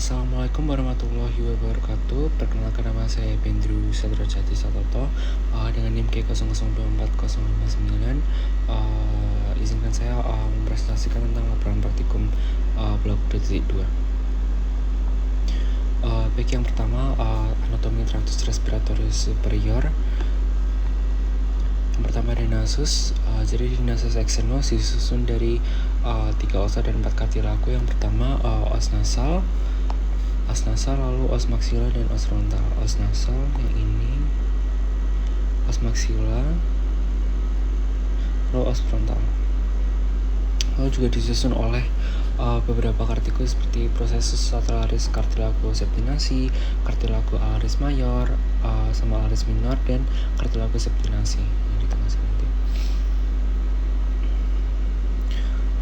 Assalamualaikum warahmatullahi wabarakatuh. Perkenalkan, nama saya Pendru Sadrajati Satoto dengan NIM K00240059. Izinkan saya mempresentasikan tentang laporan praktikum blok 2.2. Baik, yang pertama anatomi traktus respiratori superior. Yang pertama ada nasus. Jadi di nasus externus disusun dari 3 osa dan 4 kartilago. Yang pertama os nasal, lalu os maksila dan os frontal. Os nasal yang ini, os maksila, lalu os frontal. Lalu juga disusun oleh beberapa kartikel seperti prosesus atelaris cartilago septinasi, cartilago alaris mayor, sama alaris minor, dan cartilago septinasi yang di tengah sana.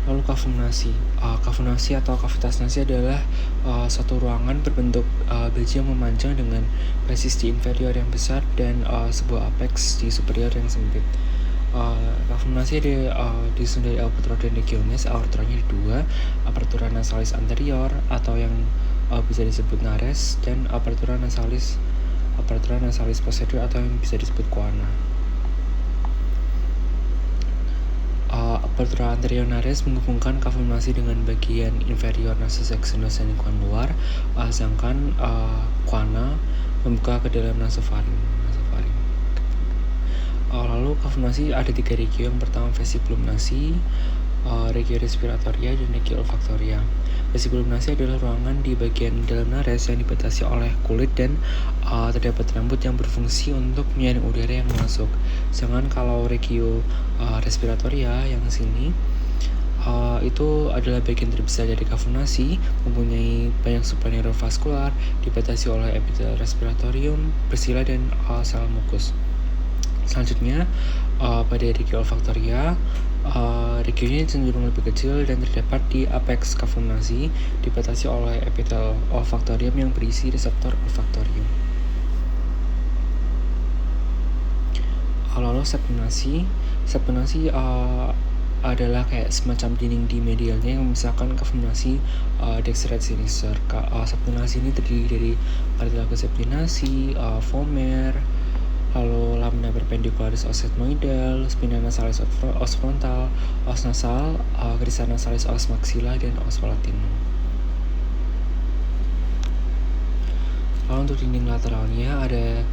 Lalu kavumnasi. Kavumnasi atau kavitas nasi adalah suatu ruangan berbentuk biji yang memanjang dengan basis di inferior yang besar dan sebuah apex di superior yang sempit. Kavumnasi disusun dari apertura dan regionis. Aperturanya dua, apertura nasalis anterior atau yang bisa disebut nares, dan apertura nasalis posterior atau yang bisa disebut coana. Apertura anterior nares menghubungkan kavumnasi dengan bagian inferior nasus externus dan lingkungan luar, sedangkan coana membuka ke dalam nasofaring. Lalu kavumnasi ada 3 regio. Yang pertama vestibulum nasi, regio respiratoria, dan regio olfaktoria. Vestibulum nasi adalah ruangan di bagian dalam nares yang dibatasi oleh kulit dan terdapat rambut yang berfungsi untuk menyaring udara yang masuk. Sedangkan kalau regio respiratoria yang sini itu adalah bagian terbesar dari kavumnasi, mempunyai banyak subneurovaskular, dibatasi oleh epitel respiratorium, bersila, dan sel mukus. Selanjutnya pada regio olfaktoria, regionnya cenderung lebih kecil dan terdapat di apex kavumnasi, dibatasi oleh epitel olfaktorium yang berisi reseptor olfaktorium. Lalu septinasi adalah kayak semacam dinding di medialnya yang memisahkan kavumnasi dexter dan sinister. Septinasi ini terdiri dari cartilago septinasi, vomer, lalu lamina perpendicularis os ethmoidal, spina nasalis os frontal, os nasal, crista nasalis os maxilla, dan os palatinum. Lalu untuk dinding lateralnya ada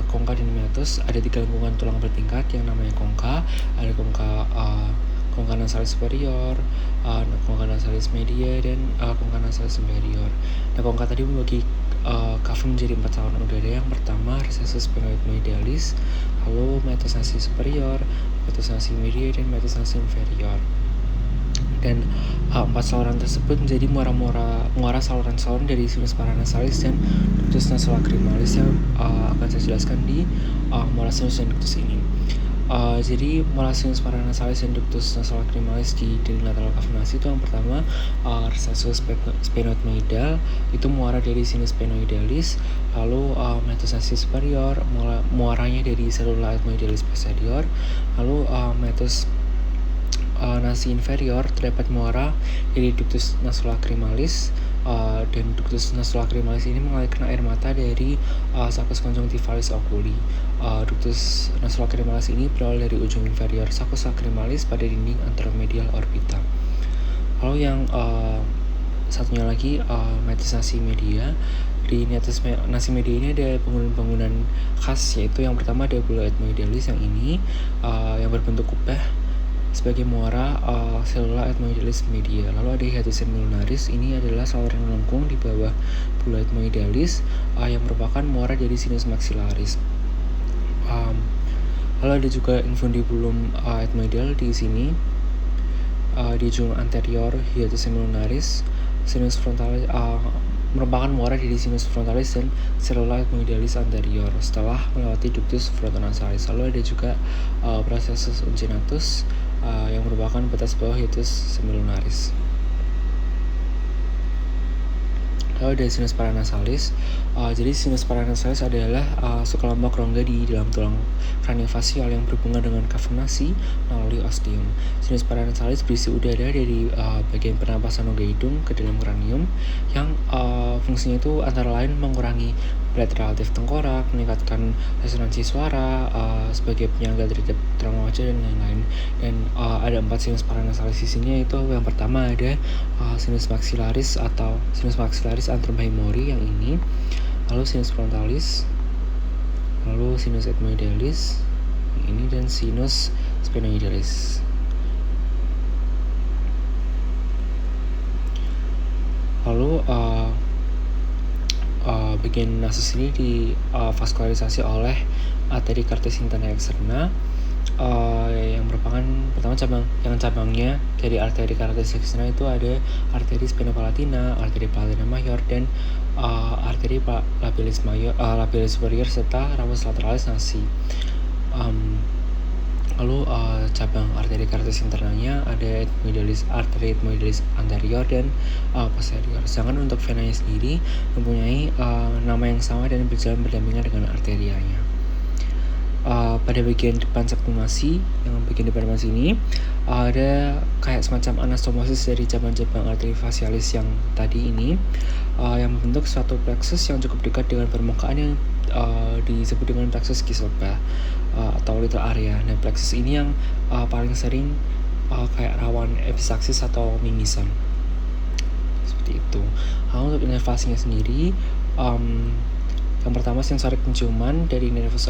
congca dan meatus. Ada 3 lengkungan tulang bertingkat yang namanya congca. Ada congca nasalis superior, congca nasalis media, dan congca nasalis inferior. Nah, congca tadi membagi kavum menjadi 4 saluran udara. Yang pertama recessus sphenoidoidalis, lalu meatus nasi superior, meatus nasi media, dan meatus nasi inferior. Dan 4 saluran tersebut menjadi muara saluran-saluran dari sinus paranasalis dan ductus nasolacrimalis yang akan saya jelaskan di muara sinus dan ductus ini. Jadi muara sinus paranasalis dan ductus nasolacrimalis di dinding lateral kavumnasi itu yang pertama recessus sphenoidal, itu muara dari sinus sphenoidalis. Lalu meatus nasi superior, muaranya dari cellula ethmoidalis posterior. Lalu meatus nasi inferior terdapat muara dari ductus nasolacrimalis, dan ductus nasolacrimalis ini mengalirkan air mata dari saccus conjunctivalis oculi. Ductus nasolacrimalis ini berawal dari ujung inferior saccus lacrimalis pada dinding anteromedial orbita. Lalu yang satunya lagi meatus nasi media. Di meatus nasi media ini ada bangunan-bangunan khas, yaitu yang pertama ada bula ethmoidalis yang ini yang berbentuk kubah sebagai muara selula ethmoidalis media. Lalu ada hiatus semilunaris, ini adalah saluran melengkung di bawah bula ethmoidalis yang merupakan muara dari sinus maxillaris. Lalu ada juga infundibulum ethmoidal di sini, di ujung anterior hiatus semilunaris. Sinus frontalis merupakan muara dari sinus frontalis dan cellula ethmoidalis anterior setelah melewati ductus frontonasalis. Lalu ada juga processus uncinnatus yang merupakan batas bawah hiatus semilunaris. Lalu ada sinus paranasalis. Jadi sinus paranasalis adalah sekelompok rongga di dalam tulang kraniofacial yang berhubungan dengan kavernasi melalui ostium. Sinus paranasalis berisi udara dari bagian pernapasan rongga hidung ke dalam kranium yang fungsinya itu antara lain mengurangi berat relatif tengkorak, meningkatkan resonansi suara sebagai penyangga terhadap trauma wajah dan lain-lain. Dan ada 4 sinus paranasalis di sini, yaitu yang pertama ada sinus maxillaris atau sinus maxillaris anterobihemori yang ini, lalu sinus frontalis, lalu sinus ethmoidalis yang ini, dan sinus sphenoidalis. Lalu bagian nasus ini divaskularisasi oleh arteri carteus interna externa yang merupakan pertama cabangnya dari arteri carteus externa itu ada arteri sphenopalatina, arteri palatina mayor, dan arteri labialis superior serta ramus lateralis nasi. Lalu cabang arteri carteus internanya ada arteri ethmoidalis anterior dan posterior. Sedangkan untuk venanya sendiri mempunyai nama yang sama dan berjalan berdampingan dengan arterianya. Pada bagian depan septumasi, yang bagian depan sini ada kayak semacam anastomosis dari cabang-cabang arteri facialis yang tadi ini, yang membentuk suatu plexus yang cukup dekat dengan permukaan yang disebut dengan plexus Kieselbach atau little area. Nah, plexus ini yang paling sering kayak rawan epistaxis atau mimisan seperti itu. Untuk inervasinya sendiri, yang pertama sensorik penciuman dari nervus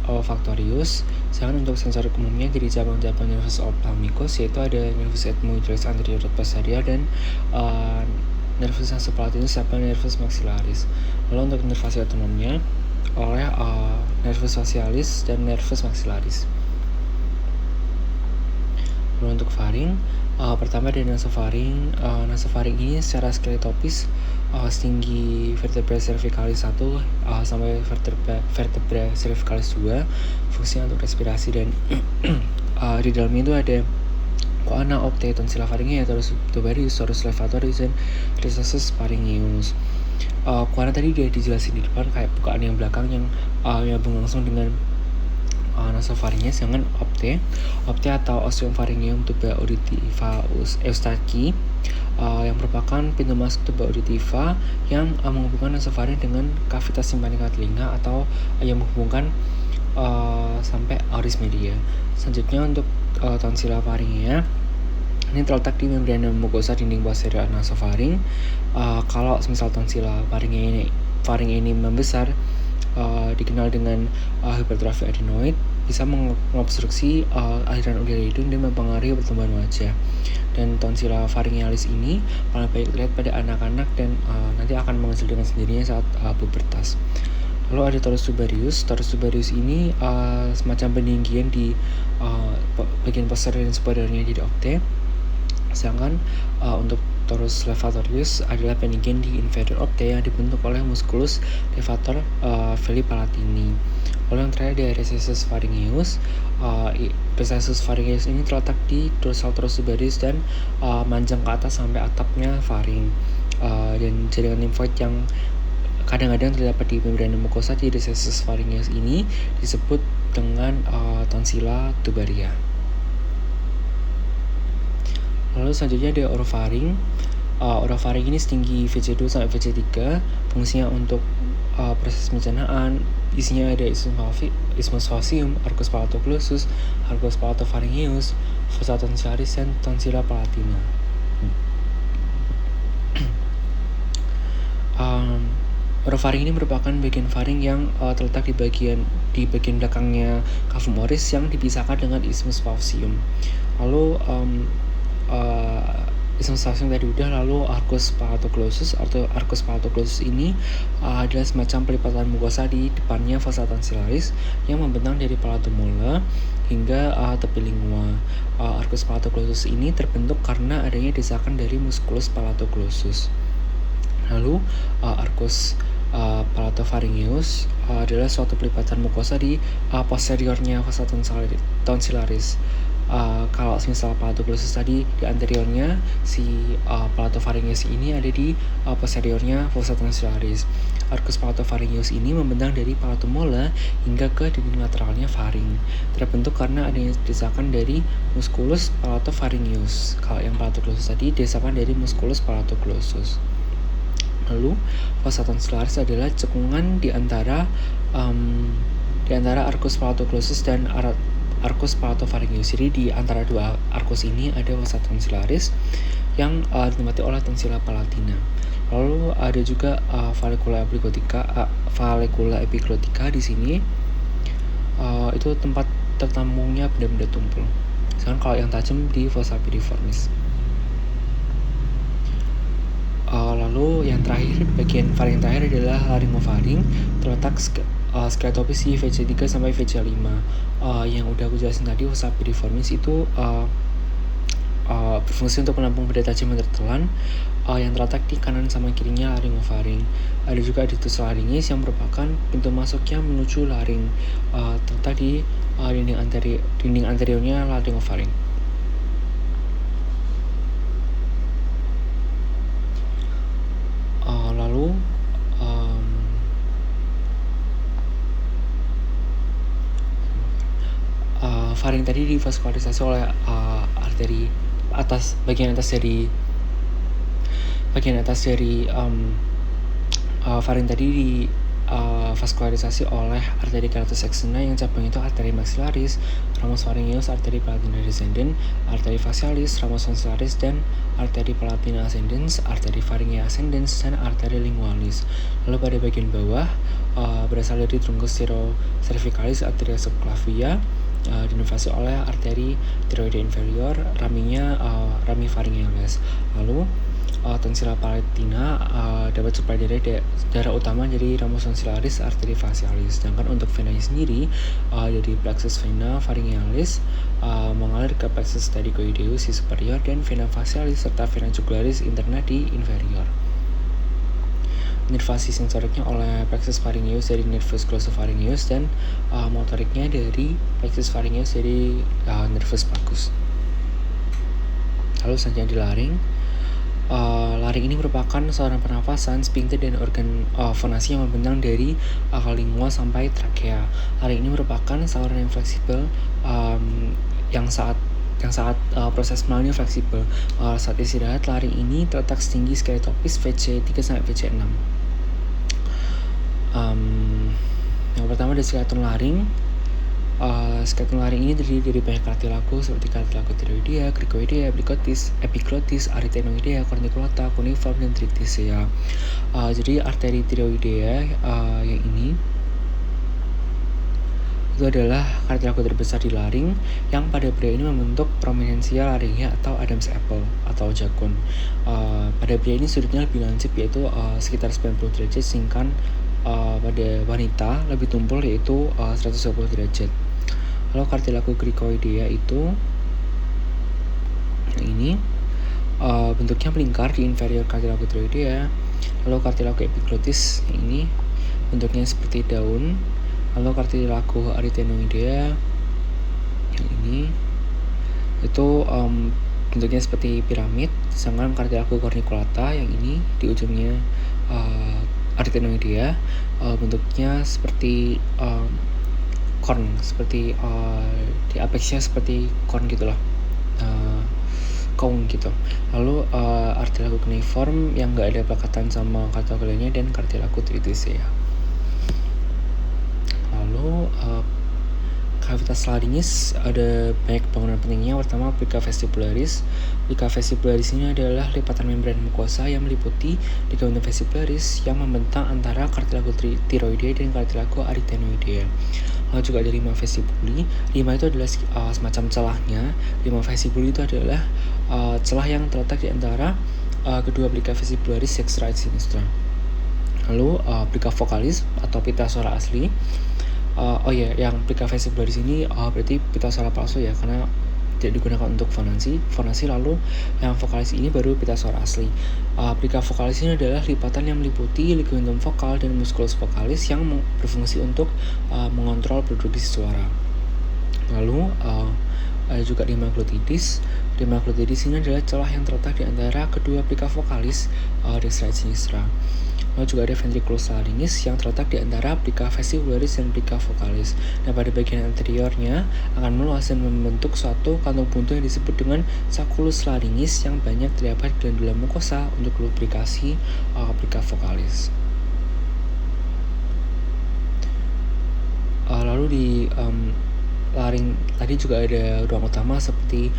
olfactorius. Sedangkan untuk sensorik umumnya dari cabang-cabang nervus ophthalmicus, yaitu ada nervus ethmoidalis anterior posterior dan nervus nasopalatinus sampai nervus maxillaris. Lalu untuk inervasi otonomnya oleh nervus facialis dan nervus maxillaris. Lalu untuk faring, pertama ada nasofaring. Nasofaring ini secara skeletopis setinggi vertebra cervicalis 1 sampai vertebra cervicalis 2, fungsinya untuk respirasi, dan di dalamnya itu ada coana, opte, tonsilla pharyngeal, torus tubarius, torus levatorius, dan recessus pharyngeus. Coana tadi udah dijelasin di depan kayak bukaan yang belakang yang nyambung langsung dengan nasopharyngeus. Sedangkan opte atau ostium pharyngeum tuba auditiva eustachii yang merupakan pintu masuk tuba auditiva yang menghubungkan nasopharynx dengan kavitas simpanika telinga atau yang menghubungkan sampai auris media. Selanjutnya untuk tonsilla pharyngeal ini terletak di membrana mukosa dinding posterior nasopharynx. Kalau misal tonsilla pharyngeal ini membesar, dikenal dengan hipertrofi adenoid, bisa mengobstruksi aliran udara hidung dan mempengaruhi pertumbuhan wajah. Dan tonsilla pharyngealis ini paling baik terlihat pada anak-anak dan nanti akan mengecil dengan sendirinya saat pubertas. Lalu ada torus tubarius. Torus tubarius ini semacam peninggian di bagian posterior dan superiornya di opte. Sedangkan untuk torus levatorius adalah peninggian di inferior opte yang dibentuk oleh musculus levator veli palatini. Lalu yang terakhir ada recessus pharyngeus. Recessus pharyngeus ini terletak di dorsal torus tubarius dan manjang ke atas sampai atapnya faring. Dan jaringan limfoid yang kadang-kadang terdapat di membrana mukosa di recessus pharyngeus ini disebut dengan tonsilla tubaria. Lalu selanjutnya ada orofaring. Orofaring ini setinggi VC2 sampai VC3, fungsinya untuk proses pencernaan. Isinya ada isthmus facium, arcus palatoclusus, arcus palatopharyngeus, fossa tonsillaris, dan tonsilla palatina. Orofaring ini merupakan bagian faring yang terletak di bagian belakangnya cavum oris yang dipisahkan dengan isthmus facium. Lalu isthmus facium tadi udah. Lalu arcus palatoclusus atau arcus palatoclusus ini adalah semacam pelipatan mukosa di depannya fossa tonsillaris yang membentang dari palatomula hingga tepi lingua. Arcus palatoclusus ini terbentuk karena adanya desakan dari musculus palatoclusus. Lalu arcus palatopharyngeus adalah suatu pelipatan mukosa di posteriornya fossa tonsillaris. kalau misal palatoglosus tadi di anteriornya, si palatopharyngeus ini ada di posteriornya fossa tonsillaris. Arcus palatopharyngeus ini membentang dari palatum mola hingga ke dinding lateralnya faring. Terbentuk karena adanya desakan dari musculus palatopharyngeus. Kalau yang palatoglosus tadi desakan dari musculus palatoglosus. Lalu fossa tonsillaris adalah cekungan di antara arcus palatoglosus dan arcus palatopharyngeus. Jadi di antara dua arcus ini ada fossa tonsillaris yang ditempati oleh tonsilla palatina. Lalu ada juga vallecula epiglotica di sini. Itu tempat tertampungnya benda-benda tumpul. Sedangkan kalau yang tajam di fossa piriformis. Lalu yang terakhir, bagian faring terakhir adalah laryngofaring, terletak skeletopis di VC3 sampai VC5. Yang udah aku jelasin tadi, fossa piriformis itu berfungsi untuk menampung benda tajam yang tertelan yang terletak di kanan sama kirinya laryngofaring. Ada juga ductus laryngis yang merupakan pintu masuknya menuju laring, terletak di dinding anteriornya laryngofaring. Lalu faring tadi divaskularisasi oleh arteri bagian atas dari faring tadi divaskularisasi oleh arteri Calathus externa yang cabang itu arteri maxillaris, ramus pharyngeus, arteri palatina descendens, arteri facialis, ramus tonsillaris, dan arteri palatina ascendens, arteri pharyngea ascendens, dan arteri lingualis. Lalu pada bagian bawah berasal dari truncus cervicalis, arteria subclavia, dinervasi oleh arteri tiroide inferior, rami pharyngeales. Lalu tonsilla palatina dapat suplai darah utama dari ramus tonsillaris, arteri facialis. Sedangkan untuk venanya sendiri dari plexus vena pharyngealis mengalir ke plexus stadicoideus di superior dan vena facialis serta vena jugularis interna di inferior. Nervasi sensoriknya oleh plexus pharyngeus dari nervus glossopharyngeus dan motoriknya dari plexus pharyngeus dari nervus vagus. Lalu selanjutnya di laring. Laring ini merupakan saluran pernafasan, sphincter, dan organ fonasi yang membentang dari lingua sampai trakea. Laring ini merupakan saluran yang fleksibel yang saat proses melalui fleksibel. Saat istirahat, laring ini terletak setinggi skeletopis VC3 sampai VC6. Yang pertama ada skeleton laring. Skeleton laring ini terdiri dari banyak kartilago seperti kartilago tiroidea, cricoidea, epiglotis, arytenoidea, corniculata, cuneiform, dan triticea. Jadi arteri tiroidea yang ini itu adalah kartilago terbesar di laring yang pada pria ini membentuk prominensia laringia atau Adam's apple atau jakun. Pada pria ini sudutnya lebih lancip yaitu sekitar 90 derajat, sedangkan pada wanita lebih tumpul yaitu 120 derajat. Lalu kartilago cricoidea itu ini bentuknya melingkar di inferior kartilago tiroidea. Lalu kartilago epiglotis ini bentuknya seperti daun. Lalu kartilago arytenoidea yang ini itu bentuknya seperti piramid. Sedangkan kartilago corniculata yang ini di ujungnya arytenoidea bentuknya seperti corn, seperti di apexnya seperti corn gitulah, cone gitu. Lalu artilago cuneiform yang nggak ada pelekatan sama kartilago lainnya dan kartilago triticea. Lalu cavitas laryngis ada banyak bangunan pentingnya. Pertama, plica vestibularis. Plica vestibularis ini adalah lipatan membran mukosa yang meliputi ligamentum vestibularis yang membentang antara kartilago tiroidea dan kartilago arytenoidea. Lalu juga ada lima vestibuli. Lima itu adalah semacam celahnya. Lima vestibuli itu adalah celah yang terletak di antara kedua plica vestibularis dextra dan sinistra. Lalu plica vocalis atau pita suara asli. Yang plica vestibularis ini berarti pita suara palsu ya, karena tidak digunakan untuk fonasi. Lalu yang vokalis ini baru pita suara asli. Plica vocalis ini adalah lipatan yang meliputi ligamentum vokal dan musculus vocalis yang berfungsi untuk mengontrol produksi suara. Lalu Ada juga remaglotidis. Remaglotidis ini adalah celah yang terletak di antara kedua plika vokalis dextra et sinistra. Lalu juga ada ventriculus laryngis yang terletak di antara plika vesicularis dan plika vokalis. Nah, pada bagian anteriornya akan meluas dan membentuk suatu kantung buntu yang disebut dengan sacculus laryngis yang banyak terdapat glandula mukosa untuk lubrikasi plika vokalis. Lalu di laring tadi juga ada ruang utama seperti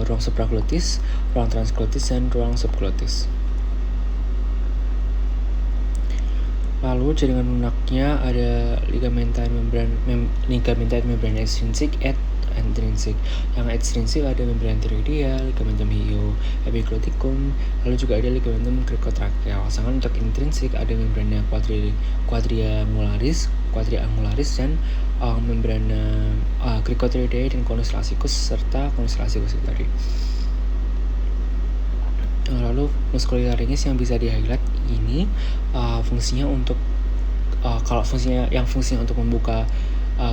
ruang supraglotis, ruang transglotis, dan ruang subglotis. Lalu jaringan lunaknya ada ligamentar membran extrinsik et intrinsik. Yang extrinsik ada membran thyroidea, ligamentum hio epigloticum, lalu juga ada ligamentum cricotracheal. Sedangkan untuk intrinsik ada membrana quadriangularis dan membrana cricothyroidea dan conus larsicus serta conus larsicus tadi. Lalu muskulolaryngis yang bisa di-highlight ini fungsinya untuk fungsinya untuk membuka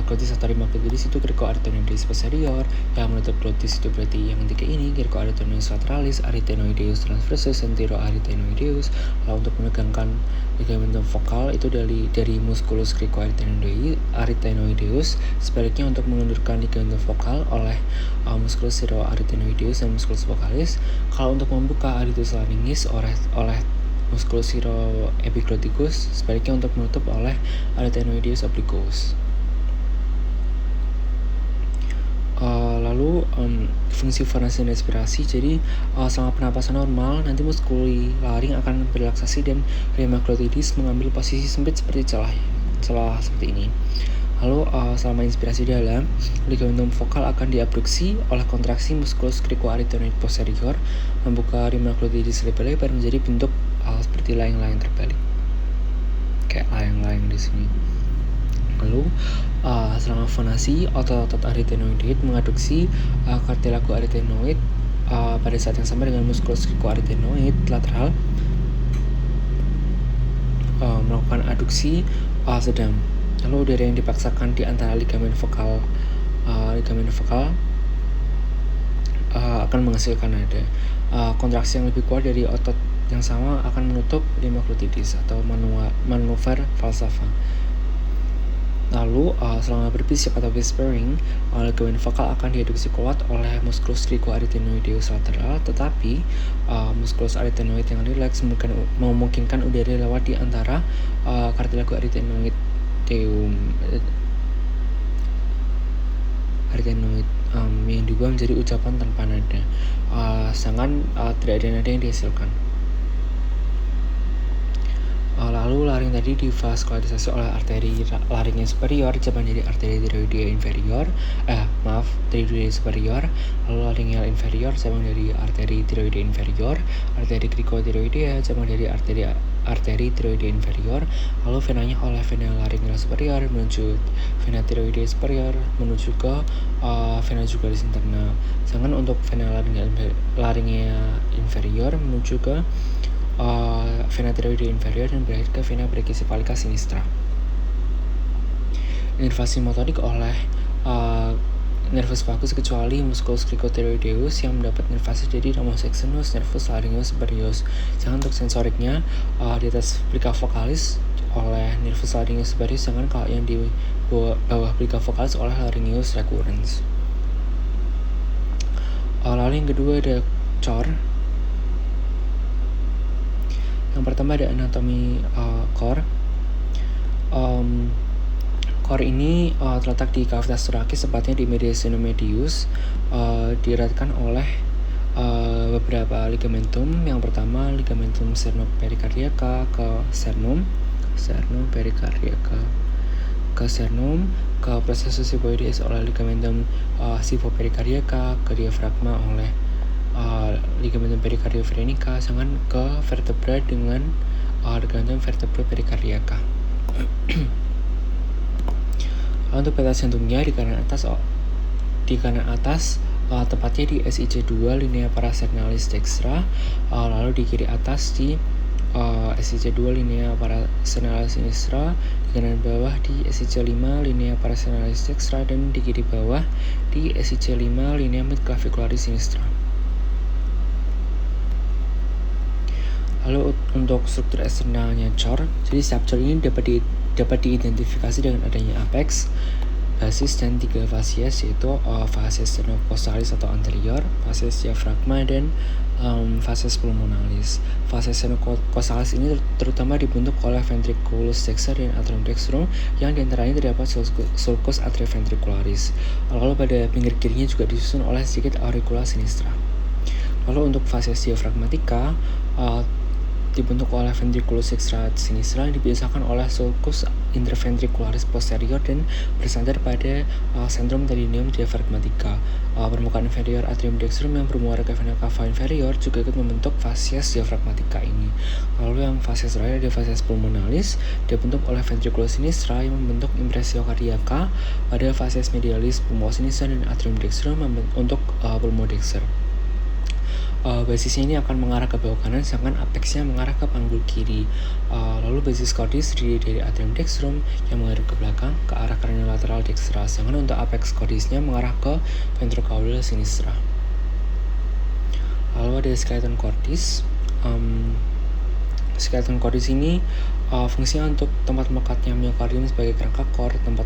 glotis atau remaglotidis itu cricoarytenoideus posterior, yang menutup glotis itu berarti yang ketiga ini cricoarytenoideus lateralis, arytenoideus transversus, anteroarytenoideus. Lalu untuk menegangkan ligamentum vokal itu dari musculus cricoarytenoideus, sebaliknya untuk mengendurkan ligamentum vokal oleh musculus siroarytenoideus dan musculus vocalis. Kalau untuk membuka arytus laryngis oleh musculus siroepigloticus, sebaliknya untuk menutup oleh arytenoideus obliquus. Lalu fungsi fonasi dan respirasi. Jadi selama pernapasan normal nanti muskuli laring akan berrelaksasi dan remaglotidis mengambil posisi sempit seperti celah seperti ini. Lalu selama inspirasi dalam, ligamentum vokal akan diabduksi oleh kontraksi musculus cricoarytenoid posterior, membuka remaglotidis lebar-lebar menjadi bentuk seperti layang-layang terbalik, kayak layang-layang di sini. Lalu selama fonasi, otot-otot arytenoid mengadduksi cartilago arytenoid pada saat yang sama dengan musculus cricoarytenoid lateral melakukan adduksi sedang. Lalu udara yang dipaksakan di antara ligamen vokal akan menghasilkan nada. Kontraksi yang lebih kuat dari otot yang sama akan menutup remaglotidis atau manuver falsafa. Lalu selama berbisik atau whispering, ligamen vokal akan diadduksi kuat oleh musculus cricoarytenoideus lateral, tetapi musculus arytenoid yang rileks memungkinkan udara lewat di antara cartilago arytenoid yang diubah menjadi ucapan tanpa nada, sedangkan tidak ada nada yang dihasilkan. Lalu laring tadi divaskularisasi oleh arteri laringnya superior cabang dari arteri thyroidea inferior, thyroidea superior. Lalu laringnya inferior cabang dari arteri thyroidea inferior, arteri cricothyroidea cabang dari arteri thyroidea inferior. Lalu venanya oleh vena laringea superior menuju vena thyroidea superior menuju ke vena jugulis internal. Sedangkan untuk vena laringea inferior menuju ke vena thyroidea inferior dan berakhir ke vena brachycephalica sinistra. Inervasi motorik oleh nervus vagus kecuali musculus cricothyroideus yang mendapat inervasi dari ramus externus nervus laryngeus superius. Sedangkan untuk sensoriknya di atas plika vokalis oleh nervus laryngeus superius, sedangkan kalau yang di bawah plika vokalis oleh laryngeus recurrens. Lalu yang kedua ada cor. Yang pertama ada anatomi core. Core ini terletak di cavitas thoracis, tepatnya di mediastinum medius, dieratkan oleh beberapa ligamentum. Yang pertama ligamentum sternopericardiaca ke sternum ke processus sifoides oleh ligamentum sifopericardiaca, ke diafragma oleh ligamentum pericardioverenica, sedangkan ke vertebra dengan ligamentum vertebra pericardiaca. Untuk peta jantungnya di kanan atas tepatnya di SIC2 linea parasternalis dextra, lalu di kiri atas di SIC2 linea parasenalis sinistra, di kanan bawah di SIC5 linea parasenalis dextra, dan di kiri bawah di SIC5 linea midclavicularis sinistra. Lalu untuk struktur eksternalnya cor, jadi setiap cor ini dapat diidentifikasi dengan adanya apex, basis, dan 3 fasies, yaitu fasies sternocossalis atau anterior, fasies diafragma, dan fasies pulmonalis. Fasies sternocossalis ini terutama dibentuk oleh ventriculus dexter dan atrium dextrum, yang diantaranya terdapat sulcus atrioventricularis. Lalu pada pinggir kirinya juga disusun oleh sedikit auricula sinistra. Lalu untuk fasies diafragmatica dibentuk oleh ventriculus dextra sinistra yang dipisahkan oleh sulcus interventricularis posterior dan bersandar pada sentrum perineum diafragmatica. Permukaan inferior atrium dextrum yang bermuara ke vena cava inferior juga ikut membentuk fasies diafragmatica ini. Lalu yang fasies terakhir ada fasies pulmonalis, dibentuk oleh ventriculus sinistra yang membentuk impressio cardiaca pada fasies medialis pulmo sinistra dan atrium dextrum untuk pulmodexter. Basisnya ini akan mengarah ke bawah kanan, sedangkan apexnya mengarah ke panggul kiri. Lalu basis cordis terdiri dari atrium dextrum yang mengarah ke belakang ke arah craniolateral dextra, sedangkan untuk apex cordisnya mengarah ke ventrocaudal sinistra. Lalu ada skeleton cordis. Skeleton cordis ini fungsinya untuk tempat melekatnya myokardium sebagai kerangka core, tempat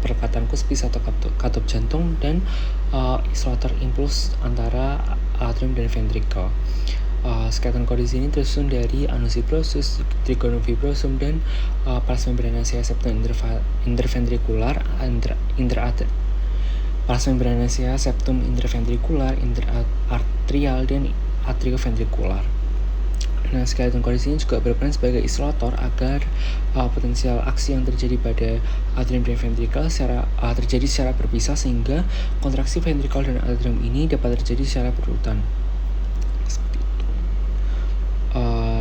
perlekatan cuspis atau katup jantung, dan isolator impuls antara atrium dan ventricle. Skeleton cordis ini tersusun dari anus fibrosus, trigonum fibrosum, dan pars membranaceae septum interventricular, pars membranaceae septum interventricular, interarterial, dan atrioventricular. Nah, skeleton cordis ini juga berperan sebagai isolator agar potensial aksi yang terjadi pada atrium dan ventricle terjadi secara berpisah, sehingga kontraksi ventricle dan atrium ini dapat terjadi secara berurutan. Seperti itu.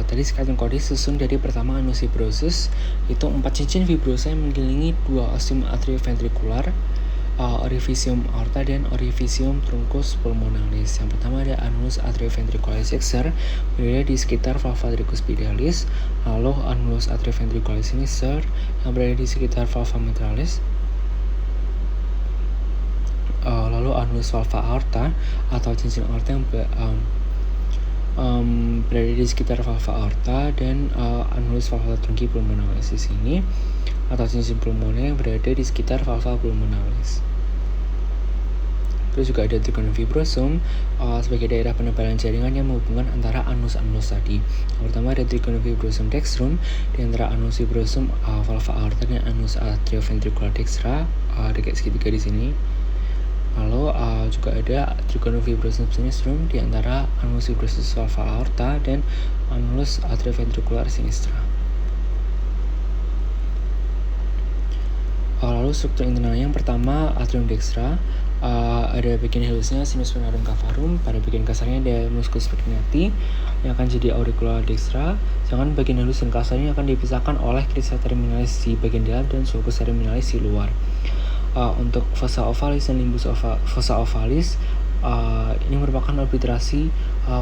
Tadi skeleton cordis susun dari pertama anus fibrosus, itu 4 cincin fibrosa yang mengelilingi 2 ostium atrioventricular, orificium aorta, dan orificium truncus pulmonalis. Yang pertama ada annulus atrioventricularis dexter, berada di sekitar valva tricuspidalis. Lalu annulus atrioventricularis sinister yang berada di sekitar valva mitralis. Lalu annulus valva aorta atau cincin aorta yang berada di sekitar valva aorta, dan annulus valva trunci pulmonalis di sini atau cincin pulmoner yang berada di sekitar valva pulmonalis. Terus juga ada trigonum fibrosum sebagai daerah penebalan jaringan yang menghubungkan antara anus-anus tadi. Yang pertama ada trigonum fibrosum dextrum di antara anus fibrosum valva aorta dan anus atrioventricular dextra, dekat segitiga di sini. Lalu juga ada trigonum fibrosum sinistrum di antara anus fibrosus valva aorta dan anus atrioventricular sinistra. Lalu struktur internalnya yang pertama atrium dextra, ada bagian halusnya sinus venarum cavarum, pada bagian kasarnya ada musculus spinaci yang akan jadi auricula dextra, sedangkan bagian halus dan kasarnya akan dipisahkan oleh crista terminalis di bagian dalam dan sulcus terminalis di luar. Untuk fossa ovalis dan limbus fossa ovalis, ini merupakan obliterasi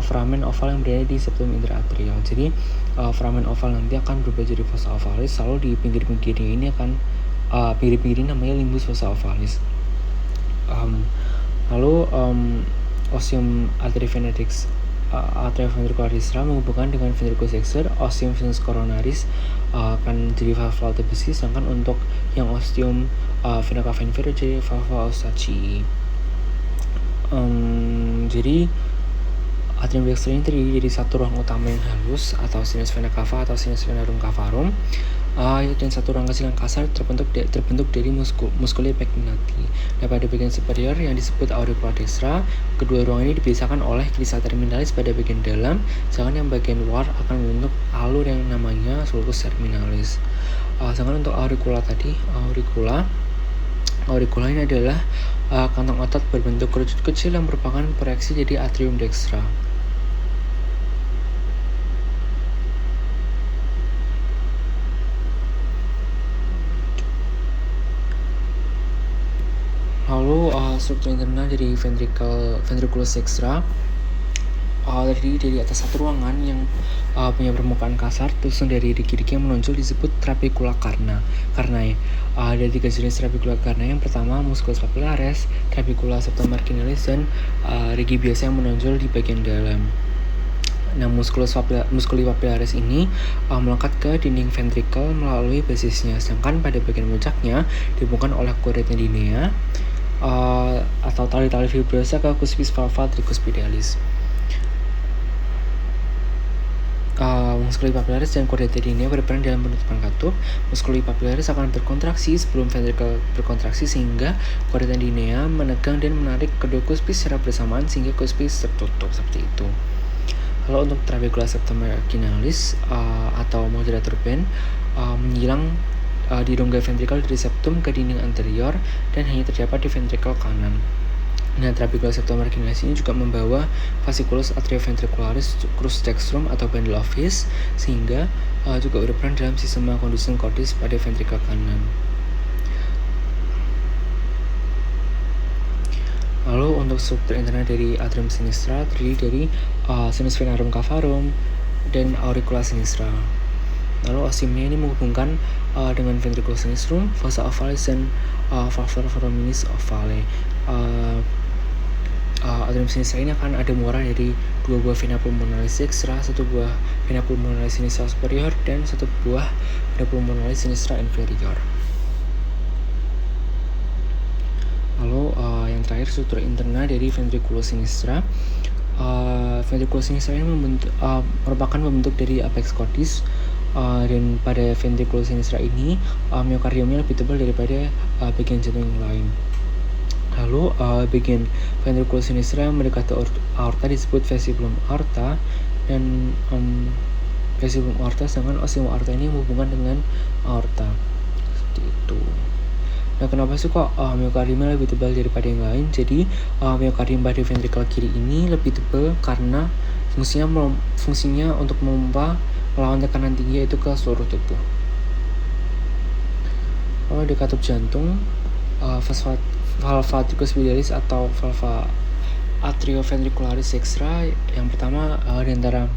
foramen oval yang berada di septum interatrial. Jadi foramen oval nanti akan berubah jadi fossa ovalis, lalu di pinggir-pinggirnya ini akan pinggir-pinggirnya namanya limbus fossa ovalis. Lalu ostium atrioventricularis menghubungkan dengan ventriculus dexter, ostium sinus coronaris akan jadi valva alta besi, sedangkan untuk yang ostium vena cava inferior jadi valva Osacii. Jadi atrium dexter ini terdiri dari satu ruang utama yang halus atau sinus vena cava atau sinus venarum cavarum, dan satu ruang kecil yang kasar terbentuk dari musculi pectinati. Dan pada bagian superior yang disebut auricula dextra, kedua ruang ini dipisahkan oleh crista terminalis pada bagian dalam, sedangkan yang bagian luar akan membentuk alur yang namanya sulcus terminalis. Sedangkan untuk auricula tadi, auricula ini adalah kantong otot berbentuk kerucut kecil yang merupakan proyeksi dari atrium dextra. Lalu struktur internal dari ventriculus dextra terdiri dari atas satu ruangan yang punya permukaan kasar, terus dari diki-diki yang menonjol disebut trabecula carnae. Ada 3 jenis trabecula carnae. Yang pertama musculus papillaris, trabecula septomarginalis, dan rigi biasa yang menonjol di bagian dalam. Nah, musculi papillaris ini melekat ke dinding ventrikel melalui basisnya, sedangkan pada bagian puncaknya dihubungkan oleh chordae tendinea atau tali-tali fibrosa ke cuspis valva tricuspidalis. Musculi papillaris dan chordae tendinea berperan dalam penutupan katup. Musculi papillaris akan berkontraksi sebelum ventrikel berkontraksi sehingga chordae tendinea menegang dan menarik kedua cuspis secara bersamaan sehingga cuspis tertutup seperti itu. Kalau untuk trabecula septomarginalis atau moderator band menyilang di rongga ventrikel dari septum ke dinding anterior dan hanya terdapat di ventrikel kanan. Nah, trabecula septomarginalis ini juga membawa fasciculus atrioventricularis crus dextrum atau bundle of His sehingga juga berperan dalam sistema conduction cordis pada ventrikel kanan. Lalu untuk struktur internal dari atrium sinistra terdiri dari sinus venarum cavarum dan auricula sinistra. Lalu osimnya ini menghubungkan dengan ventriculum sinistrum, fossa ovalis, dan valvula foraminis ovale. Atrium sinistra ini akan ada muara dari 2 buah vena pulmonalis dextra, 1 buah vena pulmonalis sinistra superior, dan 1 buah vena pulmonalis sinistra inferior. Lalu yang terakhir struktur interna dari ventriculus sinistra. Ventriculus sinistra ini merupakan pembentuk dari apex cordis, dan pada ventriculus sinistra ini miokardiumnya lebih tebal daripada bagian jantung yang lain. Lalu bagian ventriculus sinistra yang mendekati aorta disebut vestibulum aorta, dan vestibulum aorta, sedangkan osimo aorta ini menghubungkan dengan aorta seperti itu. Nah, kenapa sih kok miokardiumnya lebih tebal daripada yang lain? Jadi miokardium pada ventrikel kiri ini lebih tebal karena fungsinya untuk memompa melawan tekanan tinggi yaitu ke seluruh tubuh. Lalu di katup jantung, valva tricuspidalis atau valva atrioventricularis dextra yang pertama di antara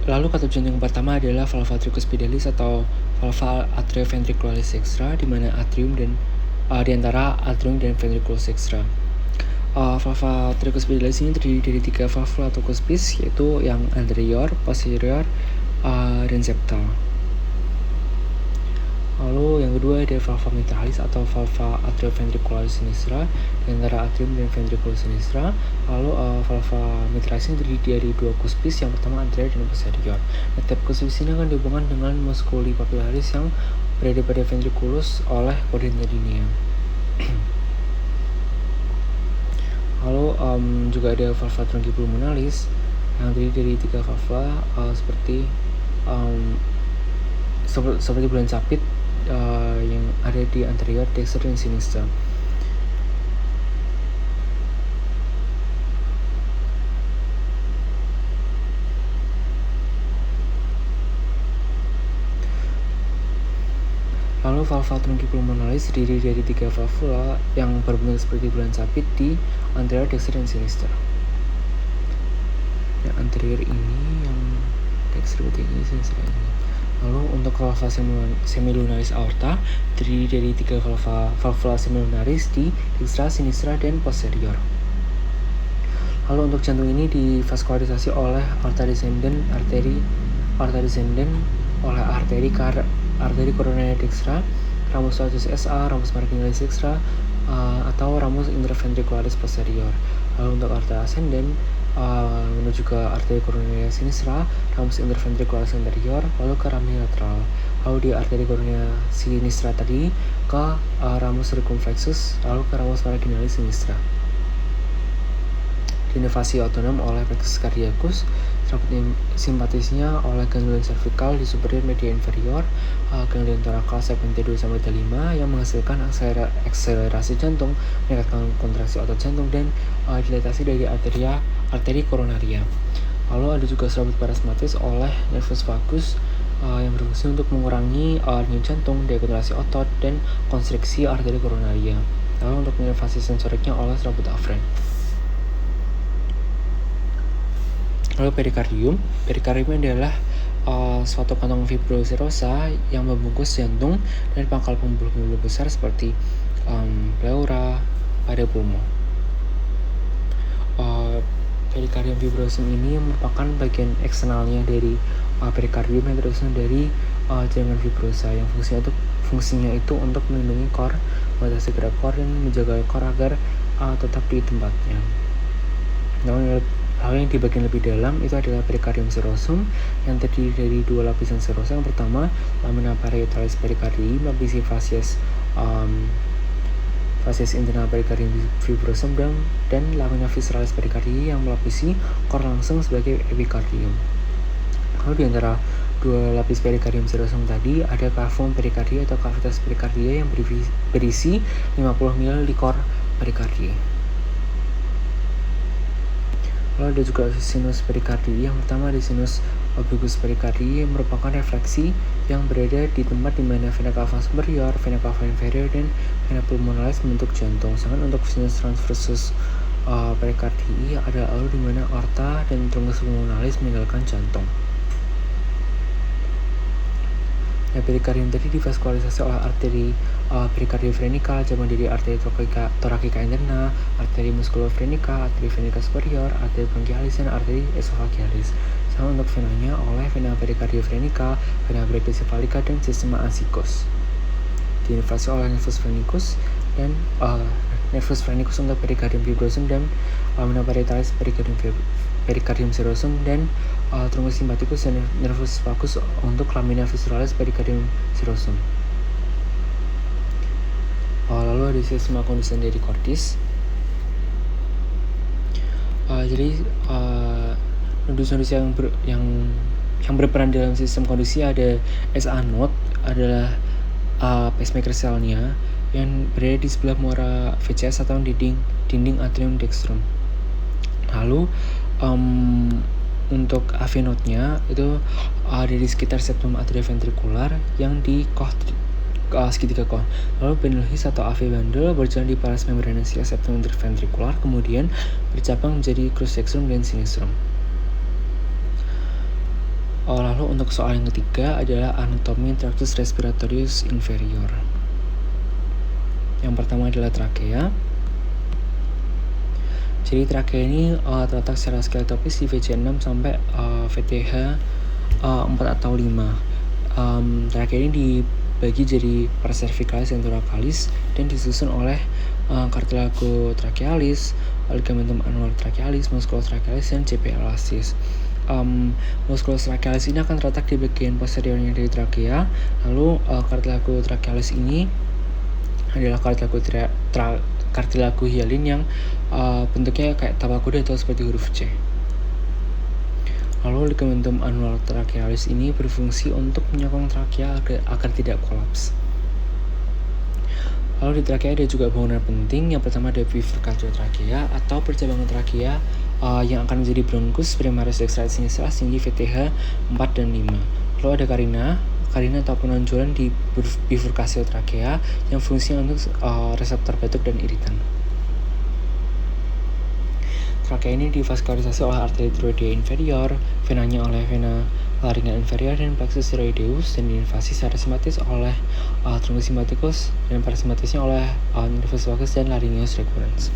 Lalu katup jantung yang pertama adalah valva tricuspidalis atau valva atrioventricularis dextra, di mana atrium dan di antara atrium dan ventriculus dextra. Valva tricuspidalis ini terdiri dari 3 valvula atau cuspis, yaitu yang anterior, posterior, dan septal. Lalu yang kedua ada valva mitralis atau valva atrioventricularis sinistra di antara atrium dan ventriculus sinistra. Lalu valva mitralis ini terdiri dari 2 cuspis, yang pertama anterior dan posterior. Nah, tiap cuspis ini akan dihubungkan dengan musculi papillaris yang berada pada ventriculus oleh chordae tendinea. Lalu juga ada valva trunki-pulmonalis yang terdiri dari 3 valva seperti bulan sapit yang ada di anterior, dexter, dan sinister. Lalu valva trunki-pulmonalis terdiri dari 3 valvula yang berbentuk seperti bulan sapit di anterior, dexter, dan sinister. Yang anterior ini, yang dexter ini, sinister ini. Lalu untuk valva semilunaris aorta terdiri dari 3 valvula semilunaris di dextra, sinistra, dan posterior. Lalu untuk jantung ini divaskularisasi oleh aorta descendens oleh arteri koroner dextra, ramus aortus SA, ramus marginalis dextra, atau ramus interventricularis posterior. Lalu untuk aorta ascendens menuju ke arteri koroner sinistra, ramus interventricularis anterior, lalu ke rami lateral. Lalu di arteri koroner sinistra tadi ke ramus circumflexus, lalu ke ramus marginalis sinistra. Dinervasi otonom oleh plexus cardiacus, serabut simpatisnya oleh ganglion cervical di superior media inferior, ganglion thoracal segmen T2-T5 yang menghasilkan akselerasi jantung, meningkatkan kontraksi otot jantung, dan dilatasi dari arteria arteri koronaria. Lalu ada juga serabut parasimpatis oleh nervus vagus yang berfungsi untuk mengurangi denyut jantung, dekontraksi otot, dan konstriksi arteri koronaria. Lalu untuk inervasi sensoriknya oleh serabut afren. Lalu perikardium adalah suatu kantong fibroserosa yang membungkus jantung dan pangkal pembuluh-pembuluh besar seperti pleura pada pulmo. Perikardium fibrosum ini merupakan bagian eksternalnya dari perikardium yang tersusun dari jaringan fibrosa yang fungsinya itu untuk melindungi kor, membatasi gerak kor, dan menjaga kor agar tetap di tempatnya. Lalu yang di bagian lebih dalam itu adalah perikardium serosum yang terdiri dari dua lapisan serosa. Yang pertama, lamina parietalis perikardii melapisi fasies internal perikardium fibrosum dan lamina visceralis perikardii yang melapisi kor langsung sebagai epikardium. Lalu di antara dua lapis perikardium serosum tadi ada cavum perikardia atau cavitas perikardia yang berisi 50 ml di kor perikardii. Lalu ada juga sinus perikardii. Yang pertama ada sinus obliquus perikardii yang merupakan refleksi yang berada di tempat di mana vena cava superior, vena cava inferior, dan vena pulmonalis membentuk jantung. Sedangkan untuk sinus transversus perikardii ada alur di mana aorta dan truncus pulmonalis meninggalkan jantung. Nah, perikardium tadi divaskularisasi oleh arteri perikardioverenika, cabang dari arteri thoracica interna, arteri musculofrenica, arteri venica superior, arteri bronchialis, dan arteri esophagealis. Sama untuk venanya oleh vena perikardioverenica, vena brachiocephalica, dan sistema asicus. Diinnervasi oleh nervus phrenicus dan nervus phrenicus untuk perikardium fibrosum dan lamina parietalis perikardium serosum dan truncus sympathicus dan nervus vagus untuk lamina visceralis perikardium serosum. Lalu ada sistema conduction dari cordis. Jadi nodus-nodus yang berperan dalam sistem konduksi ada SA node adalah pacemaker selnya yang berada di sebelah muara VCS atau dinding atrium dextrum. Lalu untuk AV node-nya itu ada di sekitar septum atrioventrikular yang di segitiga koh. Lalu Benelhis atau AV bundle berjalan di paras membranaceous septum interventrikular, kemudian bercabang menjadi crus dextrum dan sinistrum. Lalu untuk soal yang ketiga adalah anatomi tractus respiratorius inferior. Yang pertama adalah trakea. Jadi trakea ini terletak secara skeletopis di VC6 sampai VTH 4 atau 5. Trakea ini dibagi jadi paracervicalis dan thoracalis dan disusun oleh cartilago trachealis, ligamentum annular trachealis, musculus trachealis, dan JP elastis. Musculus trachealis ini akan terletak di bagian posteriornya dari trakea. Lalu cartilago trachealis ini adalah cartilago hyalin yang bentuknya kayak tapak kuda atau seperti huruf C. Lalu ligamentum annular trachealis ini berfungsi untuk menyokong trakea agar tidak kolaps. Lalu di trakea ada juga bangunan penting. Yang pertama ada bifurcatio trakea atau percabangan trakea yang akan menjadi bronchus primaris dextralis sinistralis tinggi VTH 4 dan 5. Lalu ada karina atau penonjolan di bifurcatio trakea yang fungsinya untuk reseptor batuk dan iritan. Trakea ini divaskularisasi oleh arteri thyroidea inferior, venanya oleh vena laringa inferior dan plexus thyroideus, dan diinnervasi secara simpatis oleh truncus sympathicus dan parasimpatisnya oleh nervus vagus dan laryngeus recurrens.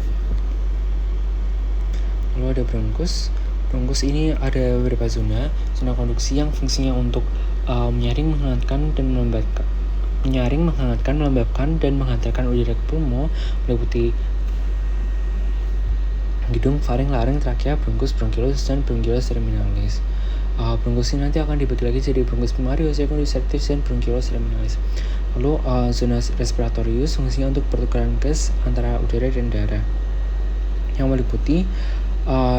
Lalu ada bronchus. Bronchus ini ada beberapa zona konduksi yang fungsinya untuk menyaring, menghangatkan, melembabkan, dan menghantarkan udara ke pulmo, meliputi hidung, faring, laring, trakea, bronchus, bronchioles, dan bronchioles terminalis. Bronchus ini nanti akan dibagi lagi jadi bronchus primarius, secundus, septis, dan bronchioles terminalis. Lalu zona respiratorius fungsinya untuk pertukaran gas antara udara dan darah, yang meliputi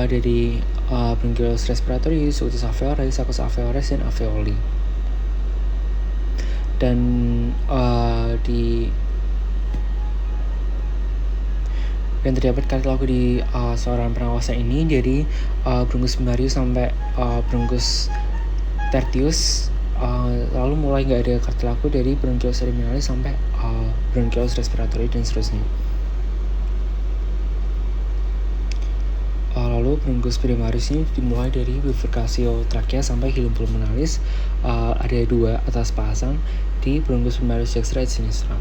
dari bronchioles respiratorius, utus alveolis, sacus alveolis, dan alveoli. Dan dan terdapat kartilago di saluran pernafasan ini. Jadi bronchus primarius sampai bronchus tertius, lalu mulai nggak ada kartilago dari bronchioles terminalis sampai bronchioles respiratory dan seterusnya. Lalu bronchus primarius ini dimulai dari bifurcatio trachea sampai hilum pulmonalis. Ada 2 atas pasang di bronchus primarius dexter et sinistra.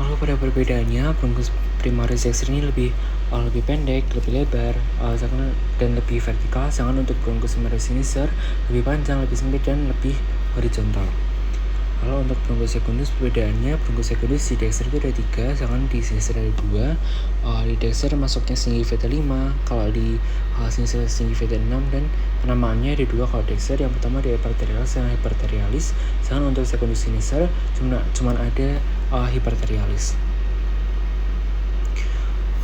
Lalu pada perbedaannya, bronchus primarius dexter ini lebih pendek, lebih lebar, dan lebih vertikal. Sedangkan untuk bronchus primarius sinister lebih panjang, lebih sempit, dan lebih horizontal. Lalu untuk bronchus secundus perbedaannya, bronchus secundus di dexter itu ada 3, sedangkan di sinister ada 2. Di dexter masuknya stinghi veta 5, kalau di sinister stinghi veta 6, dan penamaannya ada 2 kalau dexter. Yang pertama ada hyperterialis dan hyperterialis, sedangkan untuk secundus sinister cuma ada hyperterialis.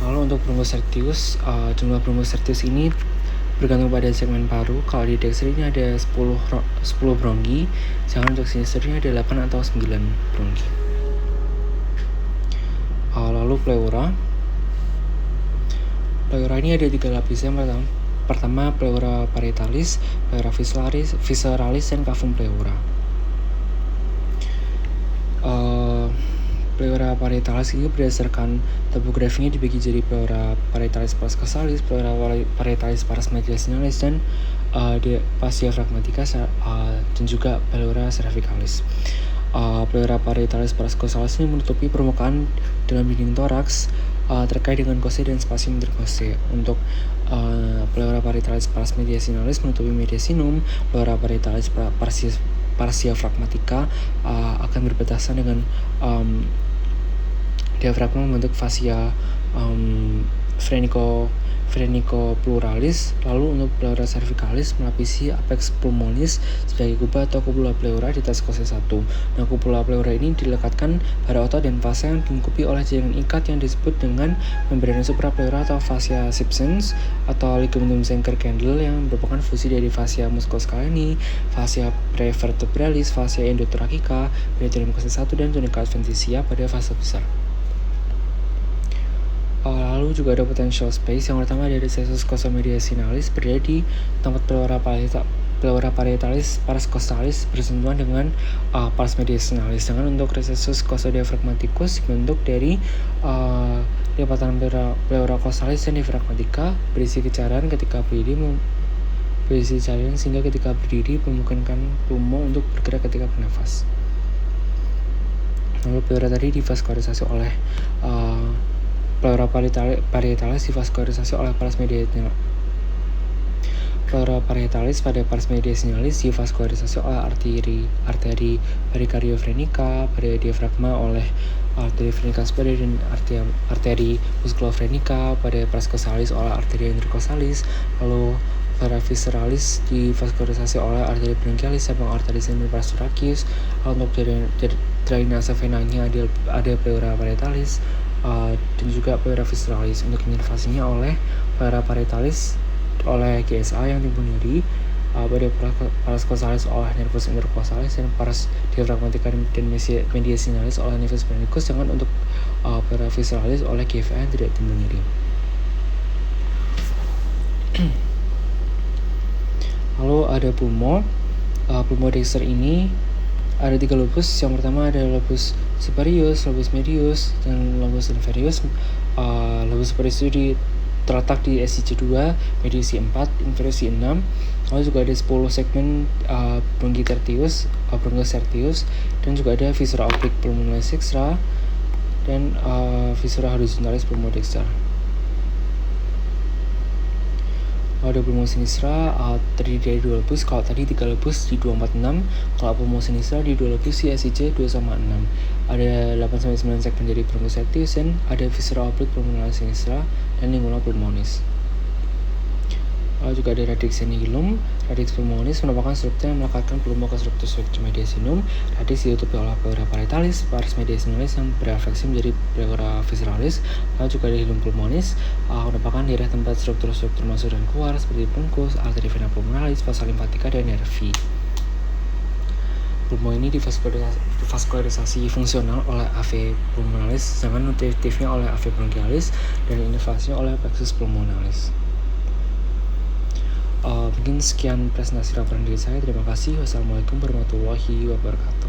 Lalu untuk bronchus tertius, jumlah bronchus tertius ini bergantung pada segmen paru. Kalau di dexter ini ada 10 bronki, sedangkan untuk sinister ini ada 8 atau 9 bronki. Lalu pleura ini ada 3 lapisan. Pertama pleura parietalis, pleura visceralis, dan cavum pleura. Pleura parietalis ini berdasarkan topografinya dibagi jadi pleura parietalis pars costalis, pleura parietalis pars mediastinalis, dan fascia phlegmatica, dan juga pleura cervicalis. Pleura parietalis pars costalis ini menutupi permukaan dalam dinding toraks terkait dengan kose dan spasium interkose. Untuk pleura parietalis pars mediastinalis menutupi mediastinum. Pleura parietalis fascia phlegmatica akan berbatasan dengan diafragma membentuk fascia phrenicopluralis. Lalu untuk pleura cervicalis melapisi apex pulmonis sebagai kuba atau cupula pleura di atas kose 1. Nah, cupula pleura ini dilekatkan pada otot dan fasa yang dilengkapi oleh jaringan ikat yang disebut dengan membrana suprapleura atau fascia subsens atau ligamentum Zenker-Kendall, yang merupakan fusi dari fascia musculoscaleni, fascia prevertebralis, fascia endotrachica, peritoneum kose 1, dan tunica adventitia pada fase besar. Lalu juga ada potential space. Yang pertama ada recessus costa mediastinalis berada di tempat pleura parietalis pars costalis bersentuhan dengan pars mediastinalis. Sedangkan untuk recessus costa diaphragmaticus dibentuk dari lipatan pleura costalis dan diaphragmatica, berisi cairan sehingga ketika berdiri memungkinkan pulmo untuk bergerak ketika bernafas. Lalu pleura tadi divaskularisasi oleh pleura parietalis divaskularisasi oleh pars mediastinalis. Pleura parietalis pada pars mediastinalis divaskularisasi oleh arteri pericardiofrenica, pada diafragma oleh arteri venica superior dan arteri musculofrenica, pada pars costalis oleh arteri intercostalis. Lalu pleura visceralis divaskularisasi oleh arteri bronchialis dan arteri semipars thoracis. Untuk drainase venanya ada pleura parietalis dan juga pleura visceralis. Untuk inervasinya oleh pleura parietalis oleh GSA yang timbul nyeri, pada pars costalis oleh nervus intercostalis, dan pars diaphragmatica dan mediastinalis oleh nervus phreniculus. Sedangkan untuk pleura visceralis oleh GFA yang tidak timbul nyeri. Lalu ada pulmo dexter ini ada 3 lobus. Yang pertama ada lobus superius, lobus medius, dan lobus inferius. Lobus superius itu terletak di SIC 2, medius 4, inferius 6. Lalu juga ada 10 segmen bronchi tertius, bronchus tertius, dan juga ada viscera oblique pulmonalis dextra dan viscera horizontalis pulmo dexter. Ada pulmo sinistra terdiri dari 2 lobus. Kalau tadi 3 lobus di 246, kalau pulmo sinistra di 2 lobus di SIC 2/6. Ada 8-9 segmen dari bronchus tertius, dan ada viscera oblique pulmonalis sinistra dan lingula pulmonis. Juga ada radix senilum. Radix pulmonis merupakan struktur yang melekatkan pulmo ke struktur mediastinum. Radix ditutupi oleh pleura parietalis pars mediastinalis yang berafeksi menjadi pleura visceralis. Lalu juga ada hilum pulmonis, merupakan daerah tempat struktur-struktur masuk dan keluar seperti bronchus, arteri vena pulmonalis, fossa lymphatica, dan nervi. pulmo ini divaskularisasi fungsional oleh AV pulmonalis, sedangkan nutritifnya oleh AV bronchialis, dan inervasinya oleh plexus pulmonalis. Mungkin sekian presentasi laporan dari saya. Terima kasih. Wassalamualaikum warahmatullahi wabarakatuh.